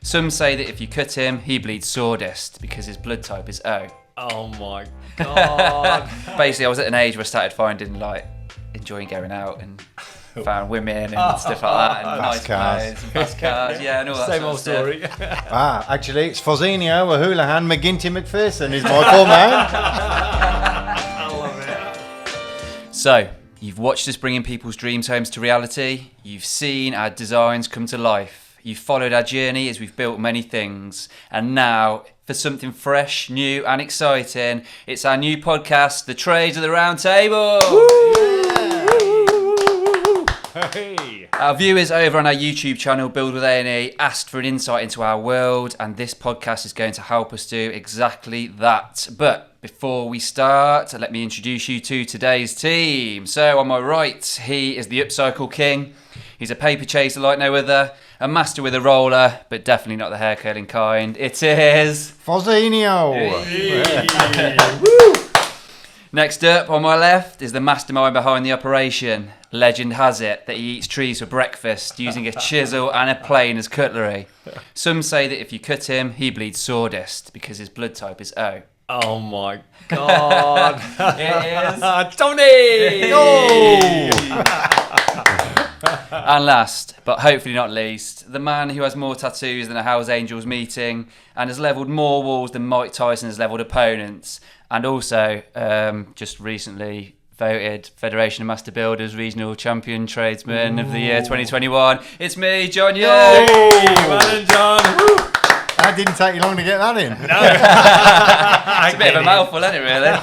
Some say that if you cut him, he bleeds sawdust because his blood type is O. Oh my God. Basically, I was at an age where I started enjoying going out and found women and stuff like that, and nice cars. clothes and fast cars, yeah, and all that Same sort old of stuff. story. Actually, it's Fozinho, a Houlihan, McGinty McPherson is my full name. I love it. So, you've watched us bringing people's dreams homes to reality. You've seen our designs come to life. You've followed our journey as we've built many things. And now, for something fresh, new and exciting, it's our new podcast, The Trades of the Round Table. Hey. Our viewers over on our YouTube channel, Build with A&E, asked for an insight into our world, and this podcast is going to help us do exactly that. But before we start, let me introduce you to today's team. So on my right, he is the Upcycle King. He's a paper chaser like no other, a master with a roller, but definitely not the hair curling kind. It is Fozinho. Next up, on my left, is the mastermind behind the operation. Legend has it that he eats trees for breakfast using a chisel and a plane as cutlery. Some say that if you cut him, he bleeds sawdust because his blood type is O. Oh my God. It is Tony. And last, but hopefully not least, the man who has more tattoos than a Hells Angels meeting and has levelled more walls than Mike Tyson has levelled opponents, and also just recently voted Federation of Master Builders Regional Champion Tradesman of the year 2021. It's me, John Young. Man and John. That didn't take you long to get that in. It's a bit of a mouthful, isn't it, really?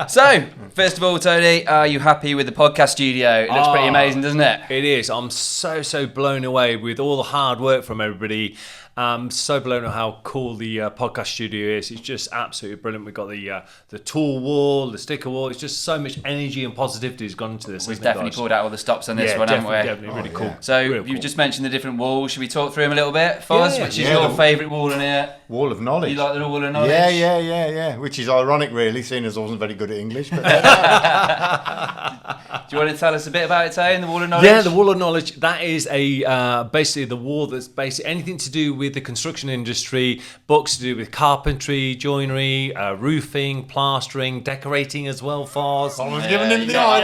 So, first of all, Tony, are you happy with the podcast studio? It looks pretty amazing, doesn't it? It is. I'm so blown away with all the hard work from everybody. I'm so blown away how cool the podcast studio is. It's just absolutely brilliant. We've got the tool wall, the sticker wall. It's just so much energy and positivity has gone into this. We've definitely pulled out all the stops on this one, haven't we? Definitely, really cool. So Real you've cool. just mentioned the different walls. Should we talk through them a little bit, Foz? Yeah. Which is your favourite wall in here? Wall of knowledge. You like the wall of knowledge? Yeah. Which is ironic, really, seeing as I wasn't very good at English. But Do you want to tell us a bit about it, Tony, the wall of knowledge? Yeah, the wall of knowledge. That is basically the wall that's basically anything to do with the construction industry, books to do with carpentry, joinery, roofing, plastering, decorating as well, Foz. I was giving him the eye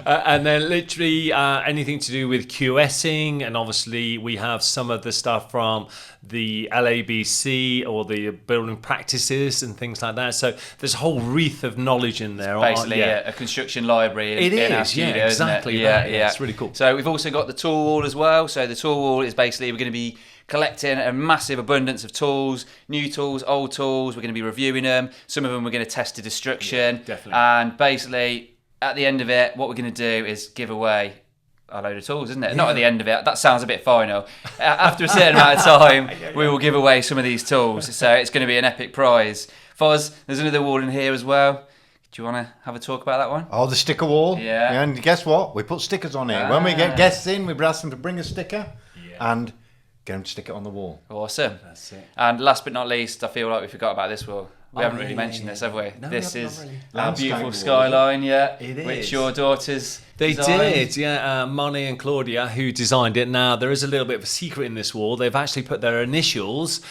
there. And then literally anything to do with QSing, and obviously we have some of the stuff from the LABC or the building practices and things like that. So there's a whole wreath of knowledge in there. Basically, a construction library in our studio, yeah, exactly. isn't it? Yeah. It's really cool. So we've also got the tool wall as well. So the tool wall is basically we're going to be collecting a massive abundance of tools, new tools, old tools. We're going to be reviewing them. Some of them we're going to test to destruction. Yeah, definitely. And basically, at the end of it, what we're going to do is give away a load of tools, isn't it? Yeah. Not at the end of it. That sounds a bit final. After a certain amount of time, we will give away some of these tools. So it's going to be an epic prize. Foz, there's another wall in here as well. Do you want to have a talk about that one? Oh, the sticker wall. Yeah. And guess what? We put stickers on it. When we get guests in, we ask them to bring a sticker and get them to stick it on the wall. Awesome. That's it. And last but not least, I feel like we forgot about this wall. We haven't really mentioned this, have we? No, this not is really. our Landscape beautiful wall, skyline, It which is. your daughters They designed. did, yeah. Moni and Claudia, who designed it. Now, there is a little bit of a secret in this wall. They've actually put their initials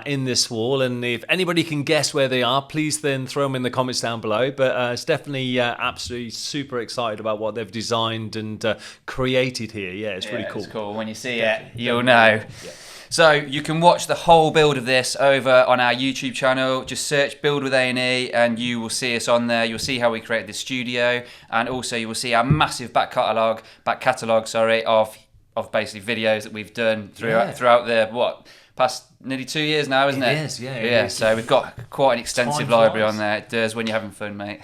in this wall, and if anybody can guess where they are, please then throw them in the comments down below. But it's definitely absolutely super excited about what they've designed and created here. Yeah, it's really cool. It's cool. When you see it, you'll know. Yeah. So you can watch the whole build of this over on our YouTube channel. Just search Build with A&E and you will see us on there. You'll see how we created this studio, and also you will see our massive back catalogue of basically videos that we've done throughout the past nearly 2 years now, isn't it? It is, yeah. Yeah, so we've got quite an extensive Time library flies. on there. It does when you're having fun, mate.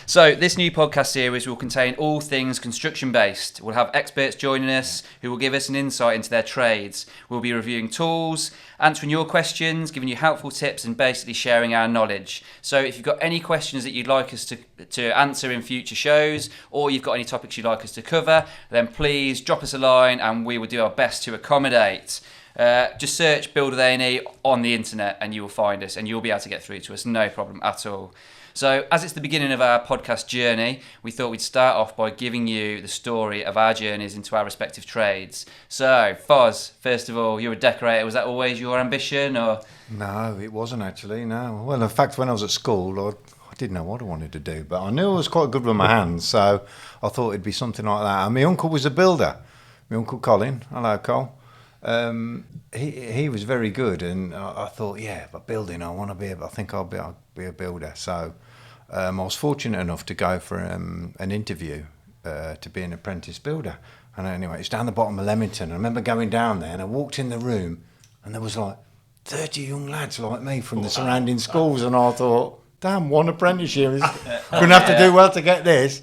So this new podcast series will contain all things construction based. We'll have experts joining us who will give us an insight into their trades. We'll be reviewing tools, answering your questions, giving you helpful tips, and basically sharing our knowledge. So if you've got any questions that you'd like us to answer in future shows, or you've got any topics you'd like us to cover, then please drop us a line and we will do our best to accommodate. Just search Build with A&E on the internet and you will find us, and you'll be able to get through to us, no problem at all. So, as it's the beginning of our podcast journey, we thought we'd start off by giving you the story of our journeys into our respective trades. So, Foz, first of all, you're a decorator. Was that always your ambition, or? No, it wasn't actually, no. Well, in fact, when I was at school, I didn't know what I wanted to do, but I knew I was quite good with my hands, so I thought it'd be something like that. And my uncle was a builder. My uncle Colin, hello Cole. He was very good, and I thought, yeah, but building, I think I'll be a builder. So I was fortunate enough to go for an interview to be an apprentice builder. And anyway, it's down the bottom of Leamington. I remember going down there, and I walked in the room, and there was like 30 young lads like me from the surrounding schools, and I thought, damn, one apprenticeship is going to have to do well to get this.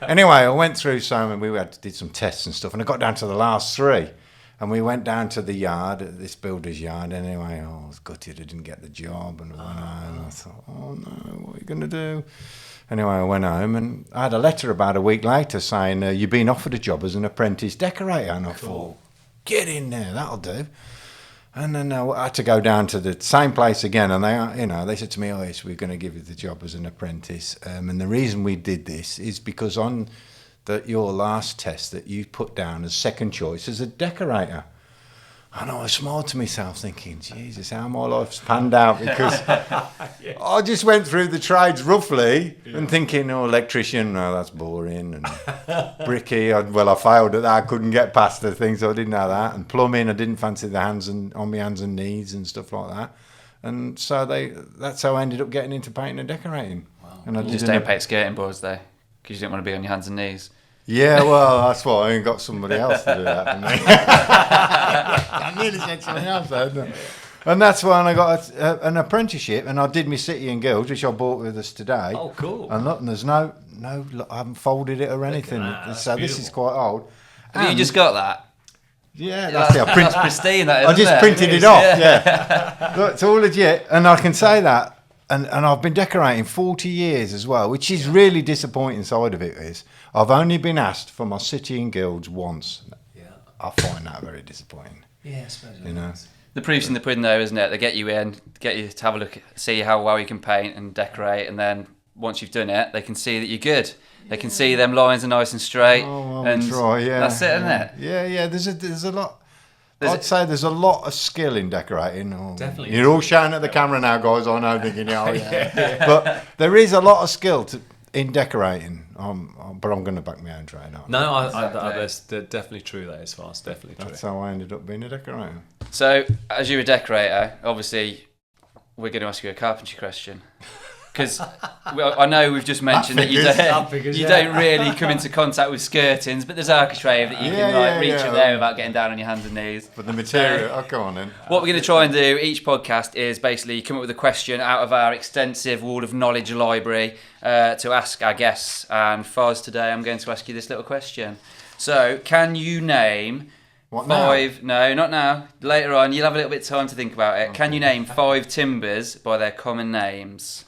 Anyway, I went through some, and we did some tests and stuff, and I got down to the last three. And we went down to the yard, this builder's yard. Anyway, I was gutted I didn't get the job. And I went home. I thought, oh no, what are you going to do? Anyway, I went home, and I had a letter about a week later saying, you've been offered a job as an apprentice decorator. And I thought, get in there, that'll do. And then I had to go down to the same place again. And they said to me, oh yes, we're going to give you the job as an apprentice. And the reason we did this is because on your last test that you put down as second choice as a decorator. And I smiled to myself thinking, Jesus, how my life's panned out, because I just went through the trades roughly and thinking, electrician, no, that's boring. And bricky, I failed at that. I couldn't get past the things, so I didn't know that. And plumbing, I didn't fancy the on my hands and knees and stuff like that. And so that's how I ended up getting into painting and decorating. Wow. And I just don't paint skirting boards though, because you didn't want to be on your hands and knees. Yeah, well, that's why I ain't got somebody else to do that for me. I nearly said something else, though. And that's when I got an apprenticeship, and I did my City and Guilds, which I bought with us today. Oh, cool. And look, and there's no, I haven't folded it or anything. So this is quite old. Have you just got that? Yeah, that's pristine, that is, I just printed it off, yeah. Look, it's all legit, and I can say that. And I've been decorating 40 years as well, which is really disappointing side of it is. I've only been asked for my City and Guilds once. Yeah. I find that very disappointing. Yeah, I suppose you know. The proof's in the pudding though, isn't it? They get you in, get you to have a look, see how well you can paint and decorate, and then once you've done it, they can see that you're good. They can see them lines are nice and straight. Oh, well, and try, yeah. That's it, isn't it? Yeah. There's a lot. I'd say there's a lot of skill in decorating. Definitely. You're all shouting at the camera now, guys. I know, thinking, But there is a lot of skill in decorating. But I'm going to back my own trade up. No, that's definitely true. That is fast. Definitely true. That's how I ended up being a decorator. So, as you're a decorator, obviously, we're going to ask you a carpentry question. Because I know we've just mentioned that you don't really come into contact with skirtings, but there's architrave that you can reach up there without getting down on your hands and knees. But the material, go on then. What we're going to try and do each podcast is basically come up with a question out of our extensive wall of knowledge library to ask our guests. And Foz, today I'm going to ask you this little question. So, can you name five? No, not now. Later on, you'll have a little bit of time to think about it. Okay. Can you name 5 timbers by their common names?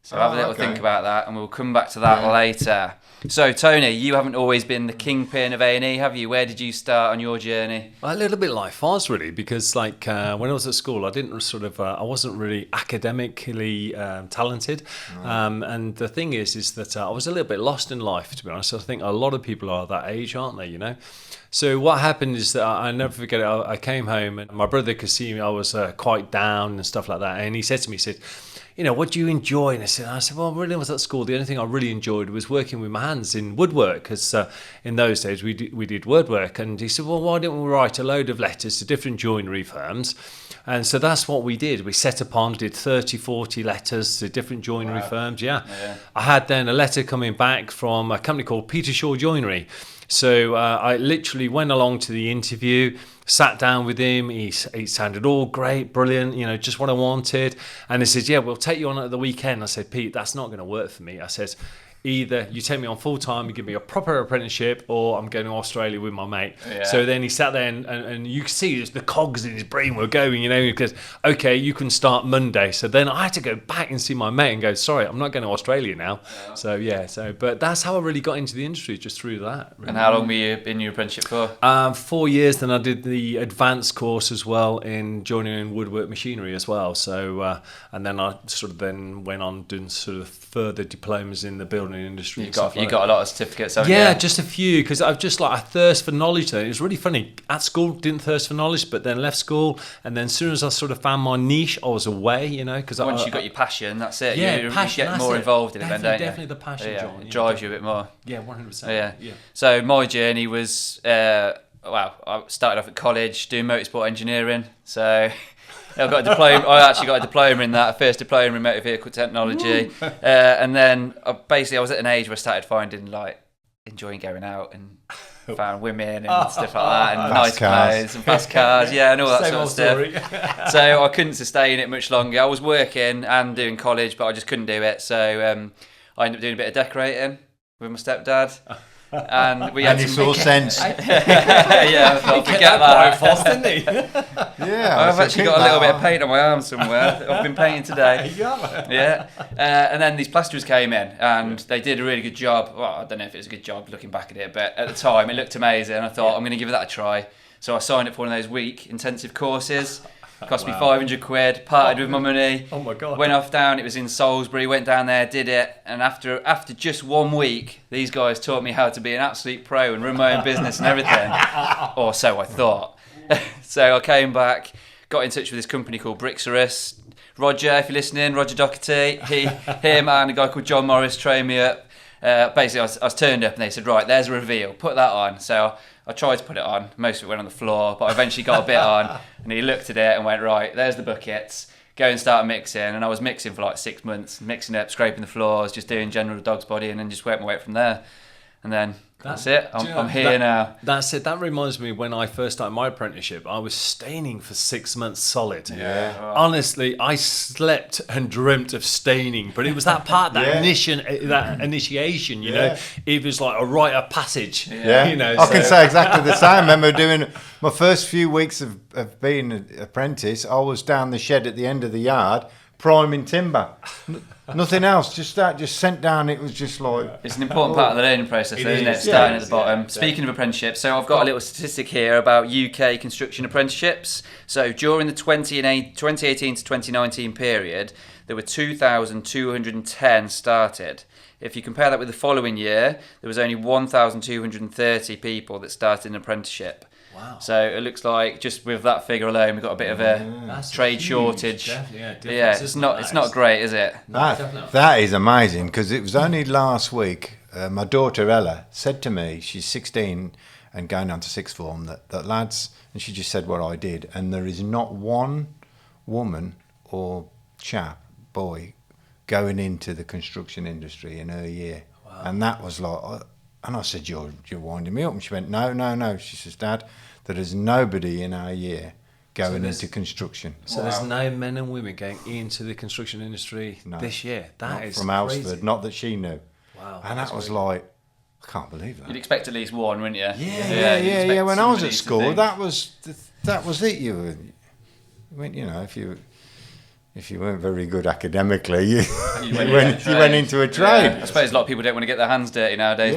So have a little think about that, and we'll come back to that later. So, Tony, you haven't always been the kingpin of A&E, have you? Where did you start on your journey? A little bit like Foz, really, because when I was at school, I didn't I wasn't really academically talented. And the thing is that I was a little bit lost in life, to be honest. I think a lot of people are that age, aren't they, you know? So what happened is that I never forget it. I came home, and my brother could see me. I was quite down and stuff like that. And he said to me, what do you enjoy? And I said, well, really, I was at school. The only thing I really enjoyed was working with my hands in woodwork, because in those days we did woodwork. And he said, well, why don't we write a load of letters to different joinery firms? And so that's what we did. We set upon, did 30, 40 letters to different joinery firms. Yeah. I had then a letter coming back from a company called Peter Shaw Joinery. So I literally went along to the interview, sat down with him. He sounded all great, brilliant, just what I wanted. And he said, yeah, we'll take you on at the weekend. I said, Pete, that's not going to work for me. I said, either you take me on full time, you give me a proper apprenticeship, or I'm going to Australia with my mate. Yeah. So then he sat there and you could see the cogs in his brain were going, because, okay, you can start Monday. So then I had to go back and see my mate and go, sorry, I'm not going to Australia now. Yeah. But that's how I really got into the industry, just through that. Really. And how long were you in your apprenticeship for? 4 years. Then I did the advanced course as well in joinery and woodwork machinery as well. So and then I sort of then went on doing sort of further diplomas in the building industry. You got a lot of certificates, haven't you? Yeah, just a few, because I've just I thirst for knowledge. Then it was really funny. At school, didn't thirst for knowledge, but then left school, and then as soon as I sort of found my niche, I was away. Because once you got your passion, that's it. Yeah, passion. You get more involved in it, then, don't you? Definitely the passion, John. It drives you a bit more. Yeah, 100%. Yeah. So my journey was, I started off at college doing motorsport engineering. So I got a diploma. I actually got a diploma in that, a first diploma in motor vehicle technology. And then I was at an age where I started enjoying going out and found women and stuff like that, and nice clothes and fast cars, and all that sort of stuff. So I couldn't sustain it much longer. I was working and doing college, but I just couldn't do it. So I ended up doing a bit of decorating with my stepdad. And we had some sense. Yeah, I'll forget that. Quite fast, didn't he? Yeah, I've actually got a little bit of paint on my arm somewhere. I've been painting today. Yeah. And then these plasterers came in, and they did a really good job. Well, I don't know if it was a good job looking back at it, but at the time it looked amazing. I thought, I'm going to give that a try. So I signed up for one of those week intensive courses. Cost me £500, parted with my money. Oh my God. Went off down, it was in Salisbury, went down there, did it, and after just 1 week, these guys taught me how to be an absolute pro and run my own business and everything. Or so I thought. So I came back, got in touch with this company called Brixorus. Roger, if you're listening, Roger Doherty, him and a guy called John Morris trained me up. Basically, I was turned up and they said, right, there's a reveal, put that on. So I tried to put it on, most of it went on the floor, but I eventually got a bit on, and he looked at it and went, right, there's the buckets, go and start mixing. And I was mixing for 6 months, mixing up, scraping the floors, just doing general dog's body, and then just worked my way up from there. And then that's it. I'm here now. That's it. That reminds me, when I first started my apprenticeship, I was staining for 6 months solid. Yeah. Honestly, I slept and dreamt of staining, but it was that part, that initiation, you know. It was like a rite of passage. Yeah. I can say exactly the same. I remember doing my first few weeks of being an apprentice. I was down the shed at the end of the yard, priming timber. Nothing else, just sent down. It was just like... It's an important part of the learning process, isn't it? Starting at the bottom. Speaking of apprenticeships, so I've got a little statistic here about UK construction apprenticeships. So during the 2018 to 2019 period, there were 2,210 started. If you compare that with the following year, there was only 1,230 people that started an apprenticeship. Wow. So it looks like just with that figure alone, we've got a bit of a trade shortage. It's not great, is it? That is amazing, because it was only last week, my daughter Ella said to me, she's 16 and going on to sixth form, that lads, and she just said what I did, and there is not one woman or chap, boy, going into the construction industry in her year. Wow. And that was like... And I said, you're winding me up. And she went, no. She says, Dad, there is nobody in our year going into construction. So there's no men and women going into the construction industry this year. That is from crazy. Alsford, not that she knew. Wow. And that was like, I can't believe that. You'd expect at least one, wouldn't you? Yeah. When I was at school, that was it. You went, if you weren't very good academically, you went into a trade. I suppose a lot of people don't want to get their hands dirty nowadays,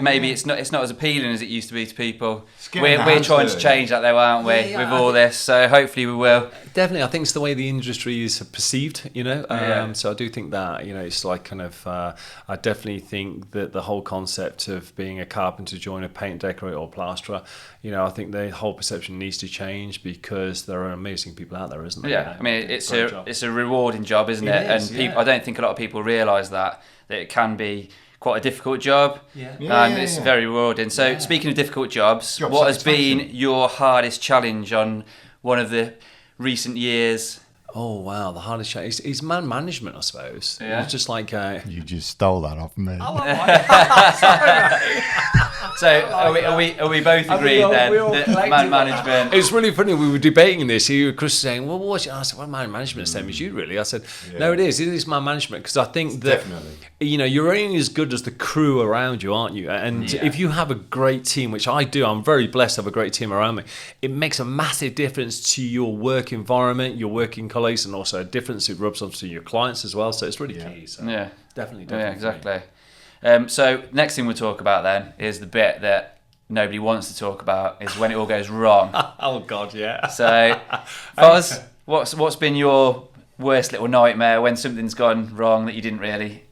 maybe it's not as appealing as it used to be to people. We're trying to change that though, aren't we, with all this? So hopefully we will. Definitely, I think it's the way the industry is perceived, So I do think that, it's like kind of, I definitely think that the whole concept of being a carpenter, joiner, paint, decorator or plasterer, I think the whole perception needs to change, because there are amazing people out there, isn't there? Yeah, I mean, it's a rewarding job, isn't it? I don't think a lot of people realise that it can be quite a difficult job, and it's very rewarding. So speaking of difficult jobs, what has been your hardest challenge on one of the recent years? Oh wow, the hardest challenge is man management, I suppose. Yeah. It's just like you just stole that off me. So are we both agreed then that man management? It's really funny. We were debating this. Chris was saying, "Well, what's it?" I said, "Well, man management, same as you, really." I said, "No, it is. It is man management because I think that definitely. You're only as good as the crew around you, aren't you? And if you have a great team, which I do, I'm very blessed to have a great team around me. It makes a massive difference to your work environment, your working colleagues, and also a difference it rubs onto your clients as well. So it's really key. So definitely. Yeah, exactly. So next thing we'll talk about then is the bit that nobody wants to talk about, is when it all goes wrong. Oh God, yeah. So, Foz, what's been your worst little nightmare when something's gone wrong that you didn't really?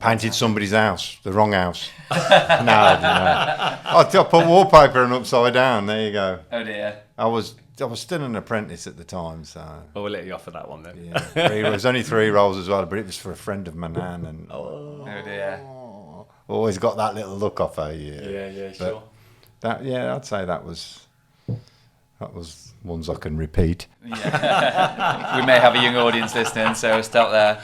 Painted somebody's house, the wrong house. I put wallpaper and upside down. There you go. Oh dear. I was still an apprentice at the time, so. Well, we'll let you off for that one then. Yeah, it was only 3 rolls as well, but it was for a friend of my nan, and Oh dear. always got that little look off her. Yeah, But sure. I'd say that was ones I can repeat. Yeah. We may have a young audience listening, so we'll stop there.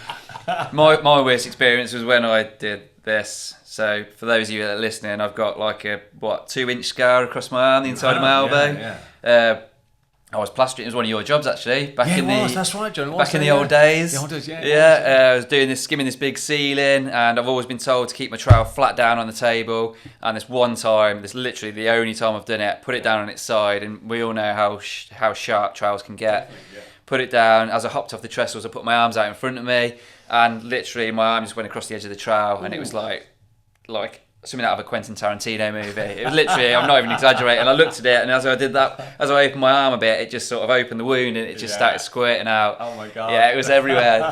My worst experience was when I did this. So for those of you that are listening, I've got like a 2-inch scar across my arm, the inside of my elbow. Yeah. I was plastering. It was one of your jobs actually. That's right, John. Back in the old days. The old days, yeah. I was doing this, skimming this big ceiling, and I've always been told to keep my trowel flat down on the table. And this one time, this literally the only time I've done it, put it down on its side, and we all know how sharp trowels can get. Yeah. Put it down. As I hopped off the trestles, I put my arms out in front of me, and literally my arm just went across the edge of the trowel, and it was like something out of a Quentin Tarantino movie. It was literally, I'm not even exaggerating. I looked at it, and as I did that, as I opened my arm a bit, it just sort of opened the wound, and it just started squirting out. Oh my God. Yeah, it was everywhere.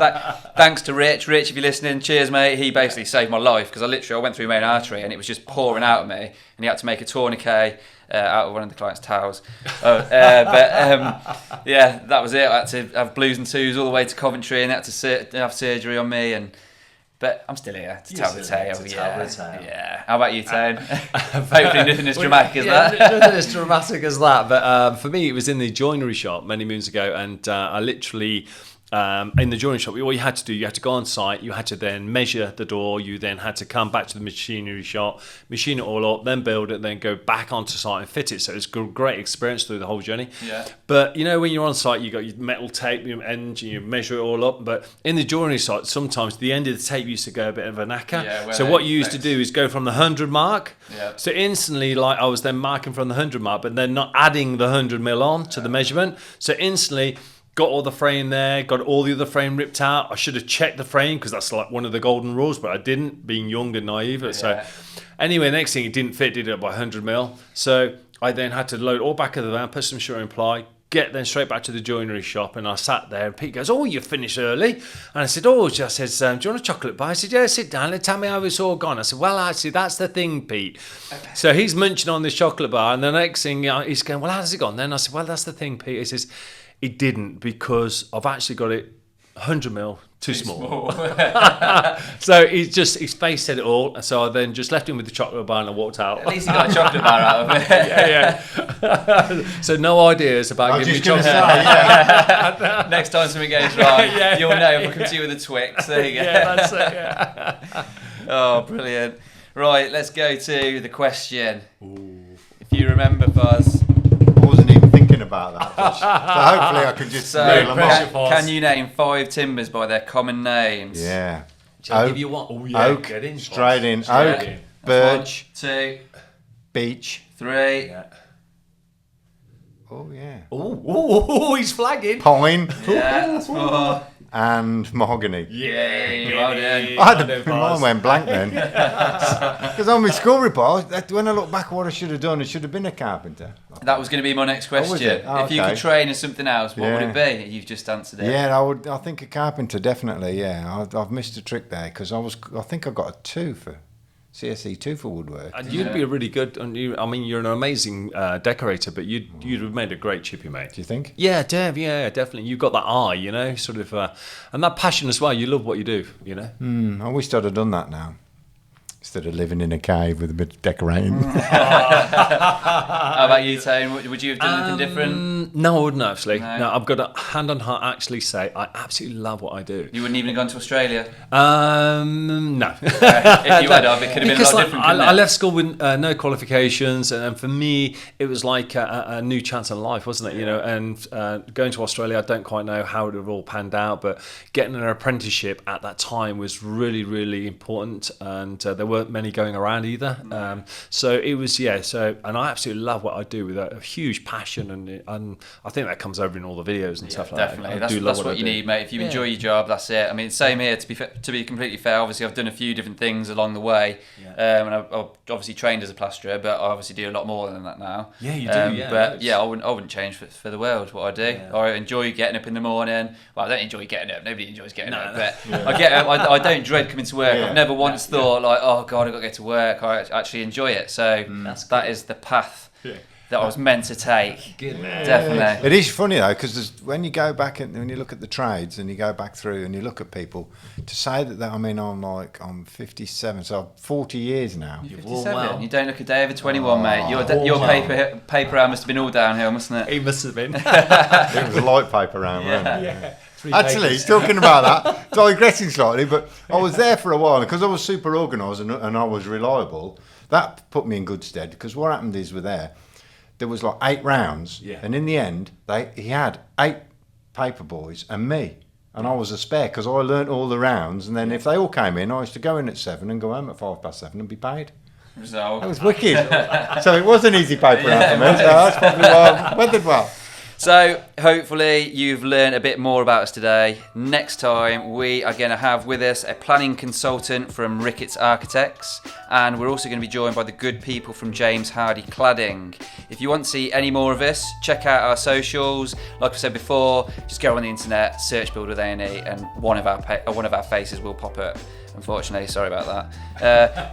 Thanks to Rich. Rich, if you're listening, cheers, mate. He basically saved my life, because I went through main artery, and it was just pouring out of me, and he had to make a tourniquet out of one of the client's towels. Yeah, that was it. I had to have blues and twos all the way to Coventry, and they had to have surgery on me, but I'm still here to tell the tale. Yeah. How about you, Tone? Hopefully nothing as dramatic as that. Nothing as dramatic as that. But for me, it was in the joinery shop many moons ago, and I literally. In the joinery shop, what you had to do, you had to go on site, you had to then measure the door, you then had to come back to the machinery shop, machine it all up, then build it, then go back onto site and fit it. So it's a great experience through the whole journey. Yeah. But when you're on site, you got your metal tape, your end, you measure it all up. But in the joinery site, sometimes the end of the tape used to go a bit of a knacker. Yeah, so what you used to do is go from the 100 mark. Yeah. So instantly, I was then marking from the 100 mark, but then not adding the 100 mil on to the measurement. So instantly. Got all the frame there, got all the other frame ripped out. I should have checked the frame because that's like one of the golden rules, but I didn't, being young and naive. So anyway, next thing, it didn't fit, did it, by 100 mil. So I then had to load all back of the van, put some shoring ply, get then straight back to the joinery shop, and I sat there, and Pete goes, "Oh, you finished early?" And I said, "Oh," I said, "Do you want a chocolate bar?" I said, "Yeah, sit down and tell me how it's all gone." I said, "Well, actually, that's the thing, Pete." So he's munching on this chocolate bar, and the next thing he's going, "Well, how's it gone then?" I said, "Well, that's the thing, Pete." He says, "It didn't, because I've actually got it 100 mil too small." So his face said it all. So I then just left him with the chocolate bar and I walked out. At least he got a chocolate bar out of it. Yeah. So no ideas about giving me chocolate. Next time something goes wrong, you'll know if I come to you with a Twix. There you go. Yeah, that's it. Yeah. Oh, brilliant. Right, let's go to the question. If you remember, Buzz. I wasn't even thinking about that. So hopefully I can just reel them off. Can you name 5 timbers by their common names? Yeah. Shall I give you one? Oh, yeah. Oak, Get in, straight in. Straight Oak, in. birch, 1, 2, beech. 3. Yeah. Oh, yeah. Oh, he's flagging. Pine Yeah, that's 4. and mahogany. Yay, well done. I had mine went blank then. Because on my school report, when I look back at what I should have done, it should have been a carpenter. That was going to be my next was question. it? Oh, if you okay. could train as something else, what would it Yeah. be? You've just answered it. Yeah, I think a carpenter, definitely, yeah. I've missed a trick there because I think I got a 2 for CSE 2 for woodwork. And you'd be a really good. You're an amazing decorator, but you'd have made a great chippy mate. Do you think? Yeah, Dev. Yeah, definitely. You've got that eye, sort of, and that passion as well. You love what you do, I wished I'd have done that now. instead of living in a cave with a bit of decorating. How about you, Tone? Would you have done anything different? No, I wouldn't actually. No? No, I've got to hand on heart actually say I absolutely love what I do. You wouldn't even have gone to Australia? No. If you had, it could have been a Because lot different. couldn't I it? left school with no qualifications, and for me, it was like a new chance in life, wasn't it? You know, and going to Australia, I don't quite know how it would have all panned out, but getting an apprenticeship at that time was really, really important, and there weren't many going around either. So it was, and I absolutely love what I do with a huge passion, and I think that comes over in all the videos and stuff like Definitely, that. that's what you need, mate. If you enjoy your job, that's it. I mean, same here. To be completely fair, obviously I've done a few different things along the way, and I've obviously trained as a plasterer, but I obviously do a lot more than that now. Yeah, you do. But I wouldn't change for the world what I do. Yeah. I enjoy getting up in the morning. Well, I don't enjoy getting up. Nobody enjoys getting up, but I get up. I don't dread coming to work. I've never once thought like, oh God, I've got to get to work. I actually enjoy it. So that is the path that I was meant to take. Good man. Definitely. It is funny though, because when you go back and when you look at the trades and you go back through and you look at people, to say that I'm 57, so 40 years now. You're 57. You don't look a day over 21, mate. Your paper round must have been all downhill, mustn't it? He must have been. It was a light paper round, wasn't it? Actually, talking about that, digressing slightly, but I was there for a while because I was super organised and I was reliable. That put me in good stead, because what happened is there was like 8 rounds, and in the end, he had 8 paper boys and me, and I was a spare because I learnt all the rounds, and then if they all came in, I used to go in at 7 and go home at 7:05 and be paid. Result. That was wicked. So it was an easy paper round for me, so that's probably why I weathered well. So hopefully you've learned a bit more about us today. Next time we are going to have with us a planning consultant from Ricketts Architects, and we're also going to be joined by the good people from James Hardy Cladding. If you want to see any more of us, check out our socials. Like I said before, just go on the internet, search Build with A&E, and one of our faces will pop up. Unfortunately, sorry about that.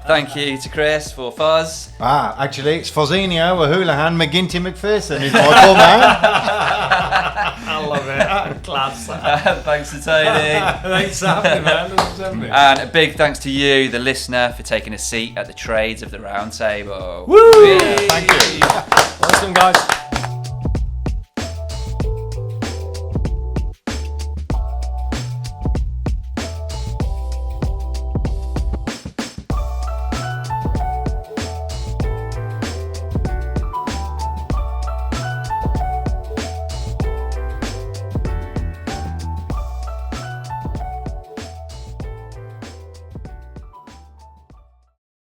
Thank you to Chris for Fuzz. Actually, it's Fozzinho, O'Houlihan, McGinty, McPherson is my full name. I love it. Class. Thanks to Tony. Thanks for having me, man. And a big thanks to you, the listener, for taking a seat at the trades of the round table. Woo! Thank you. Awesome, guys.